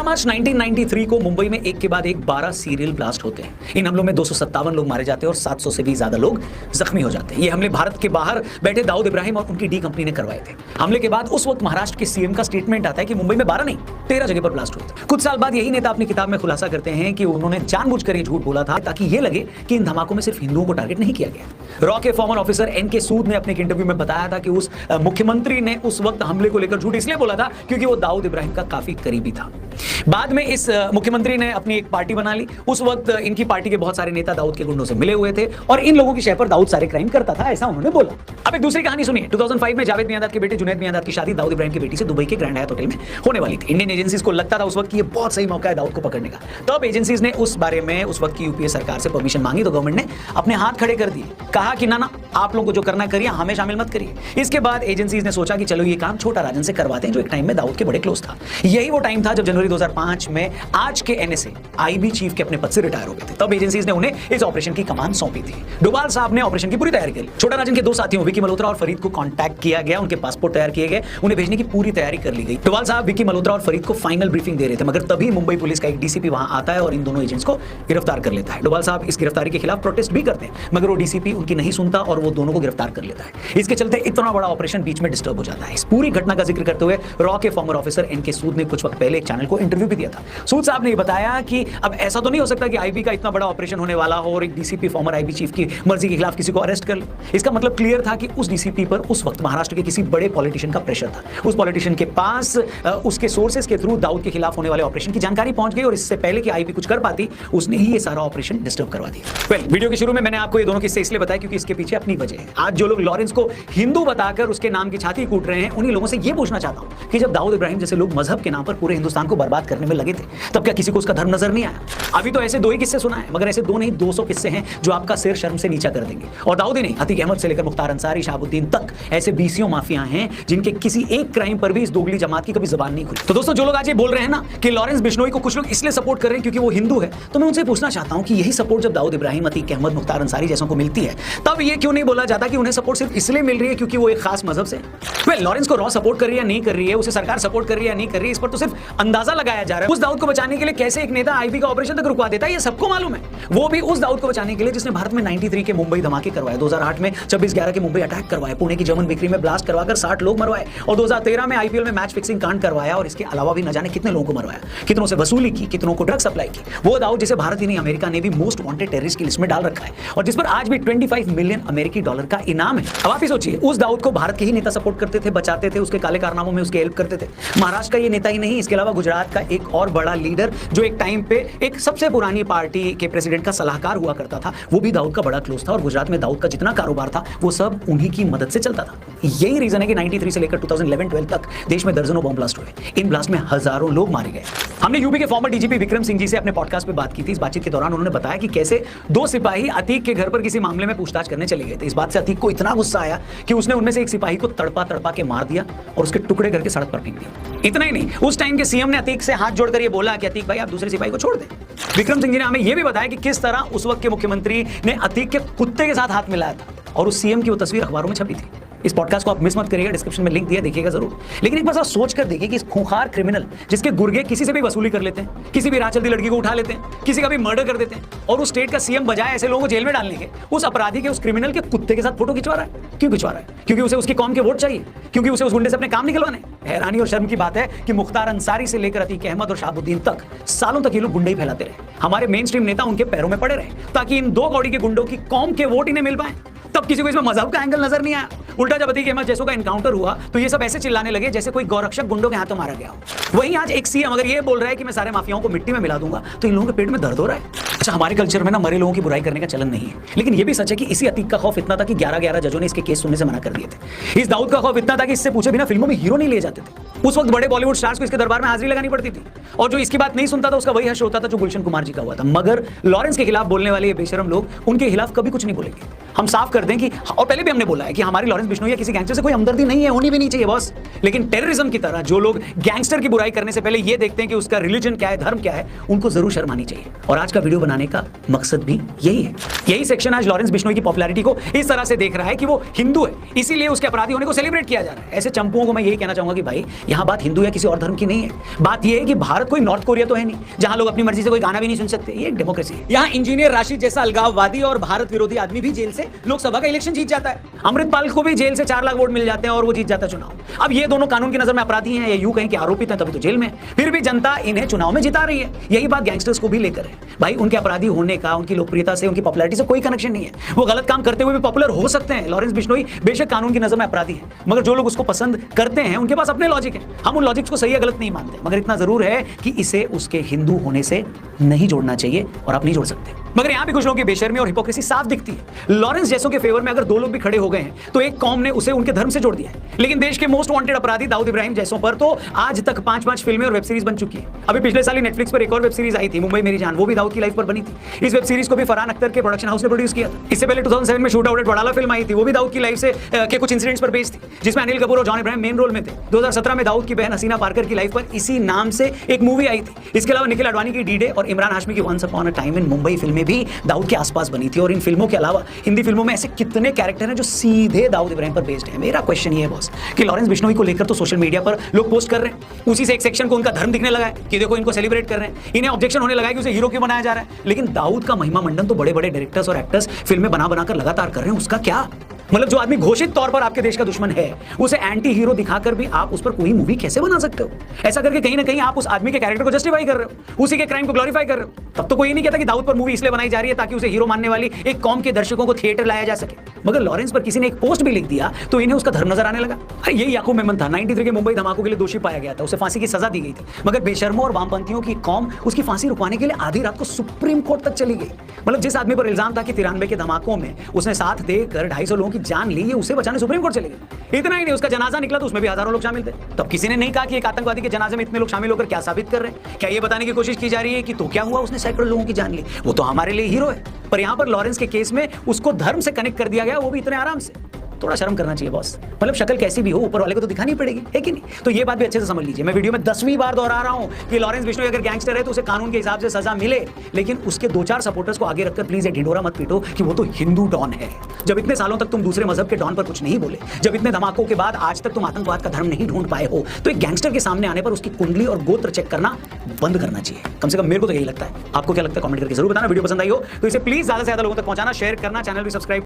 12 मार्च 1993 को मुंबई में एक के बाद एक 12 सीरियल ब्लास्ट होते हैं। इन हमलों में 257 लोग मारे जाते हैं और 700 से भी ज्यादा लोग जख्मी हो जाते हैं। ये हमले भारत के बाहर बैठे दाऊद इब्राहिम और उनकी डी कंपनी ने करवाए थे। हमले के बाद उस वक्त महाराष्ट्र के सीएम का स्टेटमेंट आता है कि मुंबई में 12 नहीं 13 जगह पर ब्लास्ट हुए थे। कुछ साल बाद यही नेता अपनी किताब में खुलासा करते हैं कि उन्होंने जानबूझकर ये झूठ बोला था ताकि ये लगे कि इन धमाकों में सिर्फ हिंदुओं को टारगेट नहीं किया गया। रॉ के फॉर्मर ऑफिसर एनके सूद ने अपने एक इंटरव्यू में बताया था कि उस मुख्यमंत्री ने उस वक्त हमले को लेकर झूठ इसलिए बोला था क्योंकि वो दाऊद इब्राहिम का काफी करीबी था। बाद में इस मुख्यमंत्री ने अपनी एक पार्टी बना ली। उस वक्त इनकी पार्टी के बहुत सारे नेता दाऊद के गुंडों से मिले हुए थे और इन लोगों की शय पर दाऊद सारे क्राइम करता था, ऐसा उन्होंने बोला। अब एक दूसरी कहानी सुनिए। 2005 में जावेद मियांदाद के बेटे जुनैद मियांदाद की शादी दाऊद इब्राहिम की बेटी से दुबई के ग्रैंड हयात होटल में होने वाली थी। इंडियन एजेंसीज को लगता था उस वक्त कि ये बहुत सही मौका है दाऊद को पकड़ने का। तब एजेंसीज ने उस बारे में उस वक्त की यूपीए सरकार से परमिशन मांगी तो गवर्नमेंट ने अपने हाथ खड़े कर दिए, कहा कि ना आप लोगों को जो करना करिए, हमें शामिल मत करिए। इसके बाद एजेंसीज ने सोचा कि चलो ये काम छोटा राजन से करवाते हैं जो एक टाइम में दाऊद के बड़े क्लोज था। यही वो टाइम था जब जनवरी 2005 में आज के एनएसए आईबी चीफ के अपने पद से रिटायर हो गए थे। तब एजेंसीज ने उन्हें इस ऑपरेशन की कमान सौंपी थी। डोभाल साहब ने ऑपरेशन की पूरी तैयारी की। छोटा राजन के दो साथियों विकी मल्होत्रा और फरीद को कांटेक्ट किया गया, उनके पासपोर्ट तैयार किए गए, उन्हें भेजने की पूरी तैयारी कर ली गई। डोभाल साहब विकी मल्होत्रा और फरीद को फाइनल ब्रीफिंग दे रहे थे, मगर तभी मुंबई पुलिस का एक डीसीपी वहां आता है और इन दोनों एजेंट्स को गिरफ्तार कर लेता है। डोभाल साहब इस गिरफ्तारी के खिलाफ प्रोटेस्ट भी करते हैं, मगर वो डीसीपी उनकी नहीं सुनता और वो दोनों को गिरफ्तार कर लेता है। इसके चलते इतना बड़ा ऑपरेशन बीच में डिस्टर्ब हो जाता है। इस पूरी घटना का जिक्र करते हुए रॉ के फॉर्मर ऑफिसर एनके सूद ने कुछ वक्त पहले एक चैनल को इंटरव्यू भी दिया था। सूद साहब ने बताया कि अब ऐसा तो नहीं हो सकता कि आईबी का इतना बड़ा ऑपरेशन होने वाला हो और एक डीसीपी फॉर्मर आईबी चीफ की मर्जी के खिलाफ किसी को अरेस्ट कर ले। इसका मतलब क्लियर था कि उस डीसीपी पर उस वक्त महाराष्ट्र के किसी बड़े पॉलिटिशियन का प्रेशर था। उस पॉलिटिशियन के पास उसके सोर्सेज के थ्रू दाऊद के खिलाफ होने वाले ऑपरेशन की जानकारी पहुंच गई और इससे पहले कि आईबी कुछ कर पाती उसने ही ये सारा ऑपरेशन डिस्टर्ब करवा दिया। वीडियो के शुरू में मैंने आपको ये दोनों किस्से इसलिए बताया क्योंकि इसके पीछे अपनी वजह है। आज जो लोग लॉरेंस को हिंदू बताकर उसके नाम की छाती कूट रहे हैं उन्हीं लोगों से ये पूछना चाहता हूं कि जब दाऊद इब्राहिम जैसे लोग मजहब के नाम पर पूरे हिंदुस्तान को बर्बाद करने में लगे थे तब क्या किसी को उसका धर्म नजर नहीं आया? अभी तो ऐसे दो ही किस्से सुना है, मगर ऐसे दो नहीं 200 किस्से हैं जो आपका सिर शर्म से नीचा कर देंगे। और दाऊद ही नहीं, अतीक अहमद से लेकर मुख्तार अंसारी, शहाबुद्दीन तक ऐसे बीसियों माफिया हैं जिनके किसी एक क्राइम पर भी इस दोगली जमात की कभी जुबान नहीं खुली। तो दोस्तों जो लोग आज ये बोल रहे हैं ना कि लॉरेंस बिश्नोई को कुछ लोग इसलिए सपोर्ट कर रहे हैं क्योंकि वो हिंदू है, तो मैं उनसे पूछना चाहता हूं कि यही सपोर्ट जब दाऊद इब्राहिम, अतीक अहमद, मुख्तार अंसारी जैसों को मिलती है तब ये क्यों नहीं बोला जाता कि उन्हें सपोर्ट सिर्फ इसलिए मिल रही है क्योंकि वो एक खास मजहब से? लॉरेंस को रॉ सपोर्ट कर रही है नहीं कर रही है, उसे सरकार सपोर्ट कर रही है नहीं कर रही है, इस पर तो सिर्फ अंदाजा लगाया जा रहा है। उस दाऊद को बचाने के लिए कैसे एक नेता आईबी का ऑपरेशन तक रुकवा देता है ये सबको मालूम है। वो भी उस दाऊद को बचाने के लिए जिसने भारत में 93 के मुंबई धमाके करवाए, 2008 में 26/11 के मुंबई अटैक करवाए, पुणे की जर्मन बेकरी में ब्लास्ट करवाकर 60 लोग मरवाए और 2013 में आईपीएल में मैच फिक्सिंग कांड करवाया और इसके अलावा भी न जाने कितने लोगों को मरवाया, कितनों से वसूली की, कितनों को ड्रग सप्लाई की। वो दाऊद जिसे भारत ही नहीं अमेरिका ने भी मोस्ट वांटेड टेररिस्ट की लिस्ट में डाल रखा है और जिस पर आज भी $25 मिलियन अमेरिकी डॉलर का इनाम है। अब आप ही सोचिए, उस दाऊद को भारत के ही नेता सपोर्ट करते थे, बचाते थे, उसके काले कारनामों में उसकी हेल्प करते थे। महाराष्ट्र का ये नेता ही नहीं, इसके अलावा गुजरात का एक और बड़ा लीडर जो एक टाइम पे एक सबसे पुरानी पार्टी के प्रेसिडेंट का सलाहकार हुआ करता था, वो भी दाऊद का बड़ा क्लोज था और गुजरात में दाऊद का जितना कारोबार था वो सब उन्हीं की मदद से चलता था। यही रीजन है कि 93 से लेकर 2011-12 तक देश में दर्जनों बम ब्लास्ट हुए। इन ब्लास्ट में हजारों लोग मारे गए। हमने यूपी के फॉर्मर डीजीपी विक्रम सिंह जी से अपने पॉडकास्ट पे बात की थी। इस बातचीत के दौरान उन्होंने बताया कि कैसे दो सिपाही अतीक के घर पर किसी मामले में पूछताछ करने चले गए थे। इस बात से अतीक को इतना गुस्सा आया कि उसने उनमें से एक सिपाही को तड़पा तड़पा के मार दिया और उसके टुकड़े करके सड़क पर फेंक दिया। इतना ही नहीं, उस टाइम के सीएम ने अतीक से हाथ जोड़कर ये बोला कि अतीक भाई आप दूसरे सिपाही को छोड़ दें। विक्रम सिंह जी ने हमें यह भी बताया कि किस तरह उस वक्त के मुख्यमंत्री ने अतीक के कुत्ते के साथ हाथ मिलाया था और उस सीएम की वो तस्वीर अखबारों में छपी थी। इस पॉडकास्ट को आप मिस मत करिएगा, डिस्क्रिप्शन में लिंक दिया, देखिएगा जरूर। लेकिन एक बार जरा सोच कर देखिए कि इस खूंखार क्रिमिनल जिसके गुर्गे किसी से भी वसूली कर लेते हैं, किसी भी राह चलती लड़की को उठा लेते हैं, किसी का भी मर्डर कर देते हैं और उस स्टेट का सीएम बजाय ऐसे लोगों को जेल में डालने के उस अपराधी के, उस क्रिमिनल के कुत्ते के साथ फोटो खिंचवा रहा है। क्यों खिंचवा रहा है? क्योंकि उसे उसकी कौम के वोट चाहिए, क्योंकि उसे उस गुंडे से अपने काम निकलवाने। हैरानी और शर्म की बात है कि मुख्तार अंसारी से लेकर अतीक अहमद और शहाबुद्दीन तक सालों तक ये लोग गुंडे ही फैलाते रहे। हमारे मेन स्ट्रीम नेता उनके पैरों में पड़े रहे ताकि इन दो कौड़ी के गुंडों की कौम के वोट इन्हें मिल पाए। तब किसी को इसमें मजहब का एंगल नजर नहीं आया। उल्टा जब अतीक अहमद जैसों का एनकाउंटर हुआ तो ये सब ऐसे चिल्लाने लगे जैसे कोई गौरक्षक गुंडों के हाथों मारा गया हो। वहीं आज एक सीएम अगर ये बोल रहा है कि मैं सारे माफियाओं को मिट्टी में मिला दूंगा तो इन लोगों के पेट में दर्द हो रहा है। अच्छा, हमारे कल्चर में ना मरे लोगों की बुराई करने का चलन नहीं है, लेकिन ये भी सच है कि इसी अतीक का खौफ इतना था कि 11-11 जजों ने इसके केस सुनने से मना कर दिए थे। इस दाऊद का खौफ इतना था कि इससे पूछे बिना फिल्मों में हीरो नहीं लिए जाते थे। उस वक्त बड़े बॉलीवुड स्टार्स को इसके दरबार में हाजिरी लगानी पड़ती थी और जो इसकी बात नहीं सुनता था उसका वही हश्र होता था जो गुलशन कुमार जी का हुआ था। मगर लॉरेंस के खिलाफ बोलने वाले ये बेशरम लोग उनके खिलाफ कभी कुछ नहीं बोलेंगे। हम साफ कर दें कि, और पहले भी हमने बोला है कि हमारी लॉरेंस बिश्नोई या किसी गैंगस्टर से कोई हमदर्दी नहीं है, होनी भी नहीं चाहिए बॉस। लेकिन टेररिज्म की तरह जो लोग गैंगस्टर की बुराई करने से पहले ये देखते हैं कि उसका रिलीजन क्या है, धर्म क्या है, उनको जरूर शर्म आनी चाहिए। और आज का वीडियो बनाने का मकसद भी यही है। यही सेक्शन आज लॉरेंस बिश्नोई की पॉपुलैरिटी को इस तरह से देख रहा है कि वो हिंदू है, इसीलिए उसके अपराधी होने को सेलिब्रेट किया जा रहा है। ऐसे चंपुओं को मैं यही कहना चाहूंगा कि भाई यहाँ बात हिंदू या किसी और धर्म की नहीं है, बात यह है कि भारत कोई नॉर्थ कोरिया तो है नहीं जहां लोग अपनी मर्जी से कोई गाना भी नहीं सुन सकते। ये एक डेमोक्रेसी है। यहाँ इंजीनियर राशिद जैसा अलगाववादी और भारत विरोधी आदमी भी जेल से लोकसभा का इलेक्शन जीत जाता है। अमृतपाल को भी जेल से 4 लाख वोट मिल जाते हैं और वो जीत जाता है चुनाव। अब ये दोनों कानून की नजर में अपराधी हैं या यूं कहें कि आरोपित हैं, तभी तो जेल में, फिर भी जनता इन्हें चुनाव में जिता रही है। यही बात गैंगस्टर्स को भी लेकर है। भाई उनके अपराधी होने का, उनकी लोकप्रियता से, उनकी पॉपुलैरिटी से कोई कनेक्शन नहीं है। वो गलत काम करते हुए भी पॉपुलर हो सकते हैं। लॉरेंस बिश्नोई बेशक कानून की नजर में अपराधी है, मगर जो लोग उसको पसंद करते हैं उनके पास अपने लॉजिक है। हम उन लॉजिक्स को सही या गलत नहीं मानते, मगर इतना जरूर है कि इसे उसके हिंदू होने से नहीं जोड़ना चाहिए और आप नहीं जोड़ सकते। मगर यहां भी कुछ लोगों की बेशर्मी और हिपोक्रेसी साफ दिखती है। लॉरेंस जैसों के फेवर में अगर 2 लोग भी खड़े हो गए हैं तो एक कौम ने उसे उनके धर्म से जोड़ दिया है। लेकिन देश के मोस्ट वांटेड अपराधी दाऊद इब्राहिम जैसों पर तो आज तक 5 फिल्में और वेब सीरीज बन चुकी है। अभी पिछले साल ही नेटफ्लिक्स पर एक और वेब सीरीज आई थी, मुंबई मेरी जान, वो भी दाऊद की लाइफ पर बनी थी। इस वेब सीरीज को भी फरहान अख्तर के प्रोडक्शन हाउस ने प्रोड्यूस किया था। इससे पहले 2007 में Shootout at Wadala film आई थी, वो भी दाऊद की लाइफ से के कुछ इंसिडेंट्स पर बेस्ड थी, जिसमें अनिल कपूर और जॉन इब्राहिम मेन रोल में थे। 2017 में दाऊद की बहन हसीना पारकर की लाइफ पर इसी नाम से एक मूवी आई थी। इसके अलावा निखिल अडवाणी की डी-डे और इमरान हाशमी की once upon a time in Mumbai फिल्में भी दाऊद के आसपास बनी थी। और इन फिल्मों के अलावा हिंदी फिल्मों में ऐसे कितने कैरेक्टर हैं जो सीधे दाऊद इब्राहिम पर बेस्ड हैं। मेरा क्वेश्चन ये है बॉस कि लॉरेंस बिश्नोई को लेकर तो सोशल मीडिया पर लोग पोस्ट कर रहे हैं, उसी से एक सेक्शन को उनका धर्म दिखने लगा है कि देखो इनको सेलिब्रेट कर रहे हैं, इन्हें ऑब्जेक्शन होने लगा है कि उसे हीरो क्यों बनाया जा रहा है। लेकिन दाऊद का महिमा मंडन तो बड़े बड़े डायरेक्टर्स और एक्टर्स फिल्में बना बनाकर लगातार कर रहे हैं, उसका क्या? मतलब जो आदमी घोषित तौर पर आपके देश का दुश्मन है, उसे एंटी हीरो दिखाकर भी आप उस पर कोई मूवी कैसे बना सकते हो? ऐसा करके कहीं ना कहीं आप उस आदमी के कैरेक्टर को जस्टिफाई कर रहे हो, उसी के क्राइम को ग्लोरीफाई कर रहे हो। तब तो कोई ये नहीं कहता कि दाऊद पर मूवी इसलिए बनाई जा रही है ताकि उसे हीरो मानने वाली एक कौम के दर्शकों को थिएटर लाया जा सके। मगर लॉरेंस पर किसी ने एक पोस्ट भी लिख दिया तो इन्हें उसका धर्म नजर आने लगा। यही याकूब मेमन था, 93 के मुंबई धमाकों के लिए दोषी पाया गया था, उसे फांसी की सजा दी गई थी। मगर बेशर्मों और वामपंथियों की कौम उसकी फांसी रुकवाने के लिए आधी रात को सुप्रीम कोर्ट तक चली गई। मतलब जिस आदमी पर इल्जाम था कि 93 के धमाकों में उसने साथ देकर 250 लोगों की जान ली, उसे बचाने सुप्रीम कोर्ट चले गए। इतना ही नहीं, उसका जनाजा निकला तो उसमें भी हजारों लोग शामिल थे। तब किसी ने नहीं कहा कि एक आतंकवादी के जनाजे में इतने लोग शामिल होकर क्या साबित कर रहे हैं? क्या ये बताने की कोशिश की जा रही है कि तो क्या हुआ, उसने सैकड़ों लोगों की जान ली, वो तो हमारे लिए हीरो है। पर यहां पर लॉरेंस के केस में उसको धर्म से कनेक्ट कर दिया गया, वो भी इतने आराम से। थोड़ा शर्म करना चाहिए बॉस। मतलब शक्ल कैसी भी हो, ऊपर वाले को तो दिखानी पड़ेगी, है कि नहीं? तो ये बात भी अच्छे से समझ लीजिए। मैं वीडियो में 10वीं बार दोहरा रहा हूं कि लॉरेंस बिश्नोई अगर गैंगस्टर है तो उसे कानून के हिसाब से सजा मिले, लेकिन उसके 2-4 सपोर्टर्स को आगे रखकर प्लीज ये ढिंढोरा मत पीटो कि वो तो हिंदू डॉन है। जब इतने सालों तक तुम दूसरे मजहब के डॉन पर कुछ नहीं बोले, जब इतने धमाकों के बाद आज तक तुम आतंकवाद का धर्म नहीं ढूंढ पाए हो, तो एक गैंगस्टर के सामने आने पर उसकी कुंडली और गोत्र चेक करना बंद करना चाहिए। कम से कम मेरे को तो यही लगता है। आपको क्या लगता है कमेंट करके जरूर बताना। वीडियो पसंद आई हो तो इसे प्लीज ज्यादा से ज्यादा लोगों तक पहुंचाना, शेयर करना, चैनल भी सब्सक्राइब